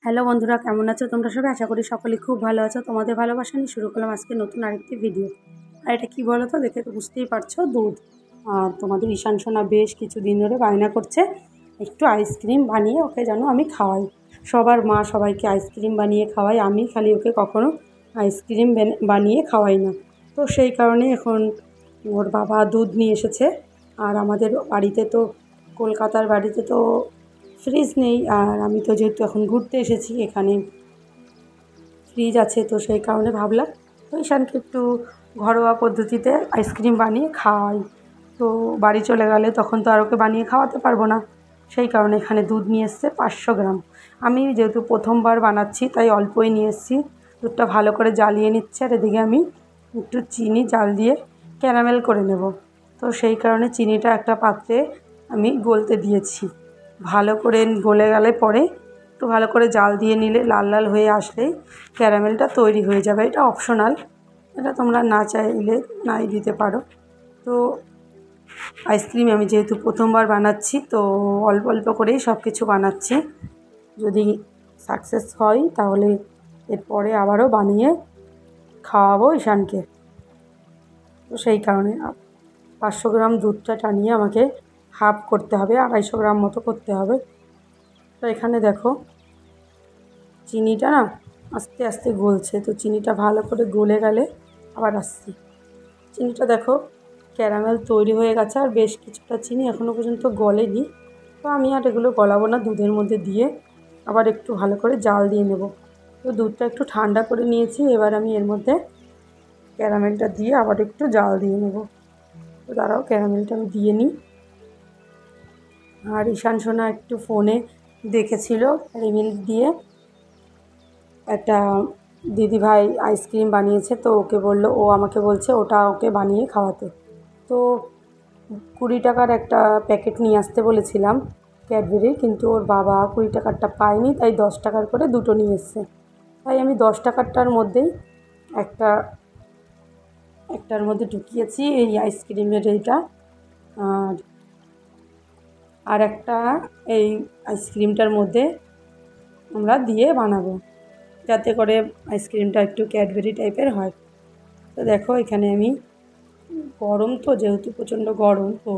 Hello বন্ধুরা, কেমন আছো তোমরা সবাই? আশা করি সকলেই খুব ভালো আছো। তোমাদের ভালোবাসা নিয়ে শুরু করলাম আজকে নতুন আরেকটি ভিডিও। আর এটা কী বলো তো, দেখে তো বুঝতেই পারছো, দুধ। আর তোমাদের ঈশান সোনা বেশ কিছুদিন ধরে বায়না করছে একটু আইসক্রিম বানিয়ে ওকে যেন আমি খাওয়াই। সবার মা সবাইকে আইসক্রিম বানিয়ে খাওয়াই, আমি খালি ওকে কখনো আইসক্রিম বানিয়ে খাওয়াই না। তো সেই কারণে এখন ওর বাবা দুধ নিয়ে এসেছে। আর আমাদের বাড়িতে তো, কলকাতার বাড়িতে তো ফ্রিজ নেই। আর আমি তো যেহেতু এখন ঘুরতে এসেছি, এখানে ফ্রিজ আছে, তো সেই কারণে ভাবলাম তো ঈশানকে একটু ঘরোয়া পদ্ধতিতে আইসক্রিম বানিয়ে খাওয়াই। তো বাড়ি চলে গেলে তখন তো আর ওকে বানিয়ে খাওয়াতে পারবো না। সেই কারণে এখানে দুধ নিয়ে এসছে 500 গ্রাম। আমি যেহেতু প্রথমবার বানাচ্ছি তাই অল্পই নিয়ে এসেছি। দুধটা ভালো করে জ্বালিয়ে নিচ্ছে, আর এদিকে আমি একটু চিনি জাল দিয়ে ক্যারামেল করে নেব। তো সেই কারণে চিনিটা একটা পাত্রে আমি গলতে দিয়েছি। ভালো করে গলে গেলে পরে একটু ভালো করে জাল দিয়ে নিলে লাল লাল হয়ে আসলেই ক্যারামেলটা তৈরি হয়ে যাবে। এটা অপশনাল, এটা তোমরা না চাইলে নাই দিতে পারো। তো আইসক্রিম আমি যেহেতু প্রথমবার বানাচ্ছি, তো অল্প অল্প করেই সব কিছু বানাচ্ছি। যদি সাকসেস হয় তাহলে এরপরে আবারও বানিয়ে খাওয়াবো ঈশানকে। তো সেই কারণে 500 গ্রাম দুধটা টানিয়ে আমাকে হাফ করতে হবে, 250 গ্রাম মতো করতে হবে। তো এখানে দেখো চিনিটা না আস্তে আস্তে গলছে, তো চিনিটা ভালো করে গলে গেলে আবার আসছি। চিনিটা দেখো ক্যারামেল তৈরি হয়ে গেছে, আর বেশ কিছুটা চিনি এখনও পর্যন্ত গলেনি। তো আমি আর এগুলো গলাবো না, দুধের মধ্যে দিয়ে আবার একটু ভালো করে জাল দিয়ে নেব। তো দুধটা একটু ঠান্ডা করে নিয়েছি, এবার আমি এর মধ্যে ক্যারামেলটা দিয়ে আবার একটু জাল দিয়ে নেব। তো দাঁড়াও, ক্যারামেলটা আমি দিয়ে নিই। আর ঈশান সোনা একটু ফোনে দেখেছিল রিমিল্ক দিয়ে একটা দিদিভাই আইসক্রিম বানিয়েছে, তো ওকে বললো, ও আমাকে বলছে ওটা ওকে বানিয়ে খাওয়াতে। তো 20 টাকার একটা প্যাকেট নিয়ে আসতে বলেছিলাম ক্যাডবেরির, কিন্তু ওর বাবা 20 টাকারটা পায়নি, তাই 10 টাকার করে দুটো নিয়ে এসছে। তাই আমি 10 টাকারটার মধ্যেই একটার মধ্যে ঢুকিয়েছি এই আইসক্রিমের এইটা। আর একটা এই আইসক্রিমটার মধ্যে আমরা দিয়ে বানাবো, যাতে করে আইসক্রিমটা একটু ক্যাডবেরি টাইপের হয়। তো দেখো এখানে আমি, গরম তো যেহেতু প্রচণ্ড গরম, তো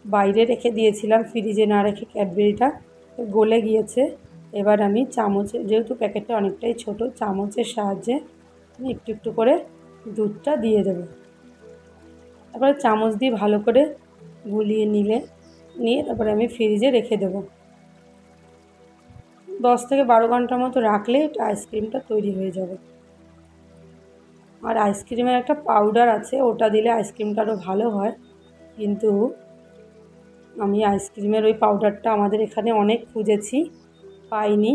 বাইরে রেখে দিয়েছিলাম, ফ্রিজে না রেখে ক্যাডবেরিটা গলে গিয়েছে। এবার আমি চামচে, যেহেতু প্যাকেটটা অনেকটাই ছোট, চামচের সাহায্যে আমি একটু একটু করে দুধটা দিয়ে দেবো। তারপরে চামচ দিয়ে ভালো করে গুলিয়ে নিয়ে তারপরে আমি ফ্রিজে রেখে দেবো। 10 থেকে 12 ঘন্টার মতো রাখলে এটা আইসক্রিমটা তৈরি হয়ে যাবে। আর আইসক্রিমের একটা পাউডার আছে, ওটা দিলে আইসক্রিমটা আরও ভালো হয়, কিন্তু আমি আইসক্রিমের ওই পাউডারটা আমাদের এখানে অনেক খুঁজেছি, পাইনি।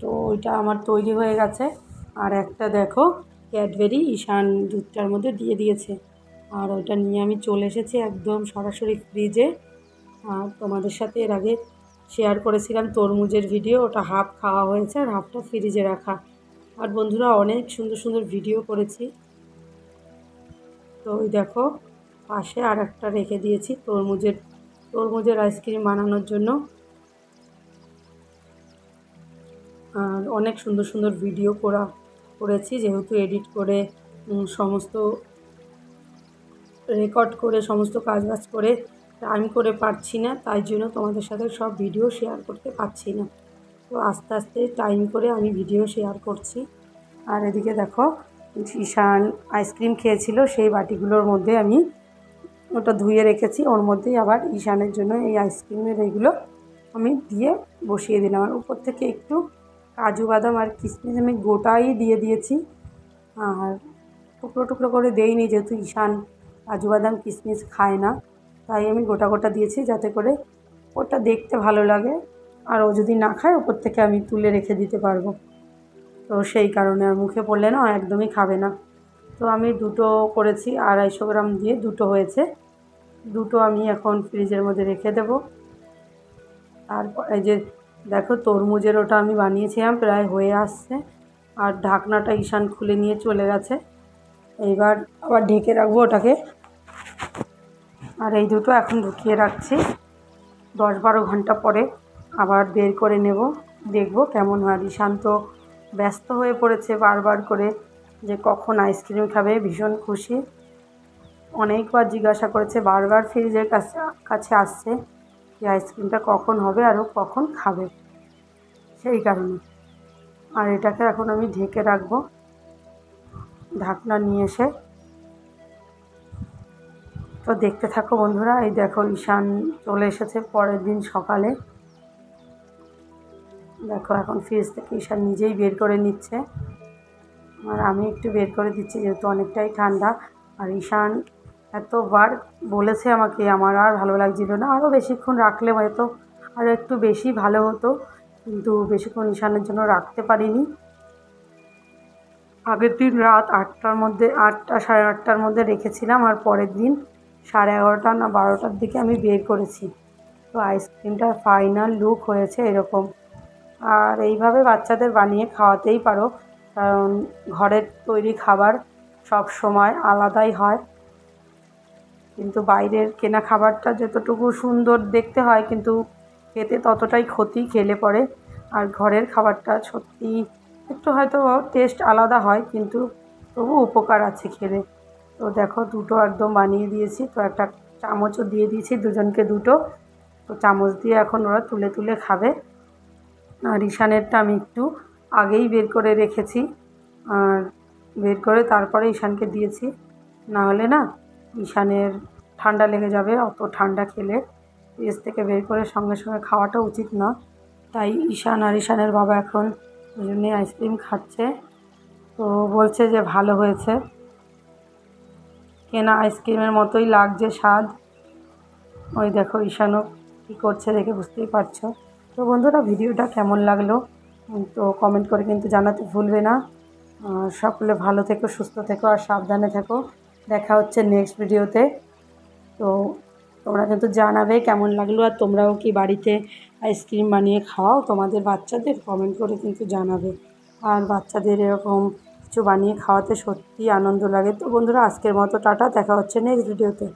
তো ওইটা আমার তৈরি হয়ে গেছে। আর একটা দেখো ক্যাডবেরি ঈশান দুধটার মধ্যে দিয়ে দিয়েছে, আর ওইটা নিয়ে আমি চলে এসেছি একদম সরাসরি ফ্রিজে। আর তোমাদের সাথে এর আগে শেয়ার করেছিলাম তরমুজের ভিডিও, ওটা হাফ খাওয়া হয়েছে আর হাফটা ফ্রিজে রাখা। আর বন্ধুরা অনেক সুন্দর সুন্দর ভিডিও করেছি। তো ওই দেখো পাশে আর একটা রেখে দিয়েছি তরমুজের আইসক্রিম বানানোর জন্য। আর অনেক সুন্দর সুন্দর ভিডিও করেছি, যেহেতু এডিট করে সমস্ত রেকর্ড করে সমস্ত কাজবাজ করে টাইম করে পারছি না, তাই জন্য তোমাদের সাথে সব ভিডিও শেয়ার করতে পারছি না। তো আস্তে আস্তে টাইম করে আমি ভিডিও শেয়ার করছি। আর এদিকে দেখো ঈশান আইসক্রিম খেয়েছিল, সেই বাটিগুলোর মধ্যে আমি ওটা ধুয়ে রেখেছি, ওর মধ্যেই আবার ঈশানের জন্য এই আইসক্রিমের এইগুলো আমি দিয়ে বসিয়ে দিলাম। আর উপর থেকে একটু কাজু বাদাম আর কিশমিশ আমি গোটাই দিয়ে দিয়েছি, আর টুকরো টুকরো করে দেইনি, যেহেতু ঈশান কাজু বাদাম কিশমিশ খায় না, তাই আমি গোটা গোটা দিয়েছি, যাতে করে ওটা দেখতে ভালো লাগে। আর ও যদি না খায়, ওপর থেকে আমি তুলে রেখে দিতে পারবো। তো সেই কারণে আর মুখে পড়লে না একদমই খাবে না। তো আমি দুটো করেছি, 250 গ্রাম দিয়ে দুটো হয়েছে। দুটো আমি এখন ফ্রিজের মধ্যে রেখে দেব। তারপর এই যে দেখো তরমুজের ওটা আমি বানিয়েছিলাম, প্রায় হয়ে আসছে। আর ঢাকনাটা ঈশান খুলে নিয়ে চলে গেছে। এইবার আবার ঢেকে রাখবো ওটাকে। আর এই দুটো এখন ঢুকিয়ে রাখছি 10-12 ঘন্টা পরে আবার বের করে নেব, দেখব কেমন হয়। ঈশান তো ব্যস্ত হয়ে পড়েছে বারবার করে যে কখন আইসক্রিম খাবে, ভীষণ খুশি। অনেকবার জিজ্ঞাসা করেছে, বারবার ফ্রিজের কাছে আসছে যে আইসক্রিমটা কখন হবে আর ও কখন খাবে, সেই কারণে। আর এটাকে এখন আমি ঢেকে রাখবো ঢাকনা নিয়ে এসে। তো দেখতে থাকো বন্ধুরা। এই দেখো ঈশান চলে এসেছে পরের দিন সকালে। দেখো এখন ফ্রিজ থেকে ঈশান নিজেই বের করে নিচ্ছে, আর আমি একটু বের করে দিচ্ছি যেহেতু অনেকটাই ঠান্ডা। আর ঈশান এতবার বলেছে আমাকে, আমার আর ভালো লাগছিল না, আরও বেশিক্ষণ রাখলে হয়তো আরও একটু বেশি ভালো হতো, কিন্তু বেশিক্ষণ ঈশানের জন্য রাখতে পারিনি। আগের দিন রাত 8টার মধ্যে, 8টা সাড়ে 8টার মধ্যে রেখেছিলাম, আর পরের দিন 11:30 না 12টার দিকে আমি বের করেছি। তো আইসক্রিমটার ফাইনাল লুক হয়েছে এরকম। আর এইভাবে বাচ্চাদের বানিয়ে খাওয়াতেই পারো, কারণ ঘরের তৈরি খাবার সব সময় আলাদাই হয়, কিন্তু বাইরের কেনা খাবারটা যতটুকু সুন্দর দেখতে হয় কিন্তু খেতে ততটাই ক্ষতি খেলে পরে। আর ঘরের খাবারটা সত্যি একটু হয়তো টেস্ট আলাদা হয়, কিন্তু তবু উপকার আছে খেলে। তো দেখো দুটো একদম বানিয়ে দিয়েছি, তো একটা চামচও দিয়ে দিয়েছি দুজনকে দুটো। তো চামচ দিয়ে এখন ওরা তুলে তুলে খাবে। আর ঈশানেরটা আমি একটু আগেই বের করে রেখেছি, আর বের করে তারপরে ঈশানকে দিয়েছি, না হলে না ঈশানের ঠান্ডা লেগে যাবে। অত ঠান্ডা খেলে ফ্রিজ থেকে বের করে সঙ্গে সঙ্গে খাওয়াটা উচিত না। তাই ঈশান আর ঈশানের বাবা এখন দুজনে আইসক্রিম খাচ্ছে। তো বলছে যে ভালো হয়েছে, কেনা আইসক্রিমের মতোই লাগছে স্বাদ। ওই দেখো ঈশানও কী করছে দেখে বুঝতেই পারছো। তো বন্ধুরা ভিডিওটা কেমন লাগলো তো কমেন্ট করে কিন্তু জানাতে ভুলবে না। সকলে ভালো থেকো, সুস্থ থেকো আর সাবধানে থেকো। দেখা হচ্ছে নেক্সট ভিডিওতে। তো তোমরা কিন্তু জানাবে কেমন লাগলো, আর তোমরাও কি বাড়িতে আইসক্রিম বানিয়ে খাওয়াও তোমাদের বাচ্চাদের, কমেন্ট করে কিন্তু জানাবে। আর বাচ্চাদের এরকম কিছু বানিয়ে খাওয়াতে সত্যিই আনন্দ লাগে। তো বন্ধুরা আজকের মতো টাটা, দেখা হচ্ছে নেক্সট ভিডিওতে।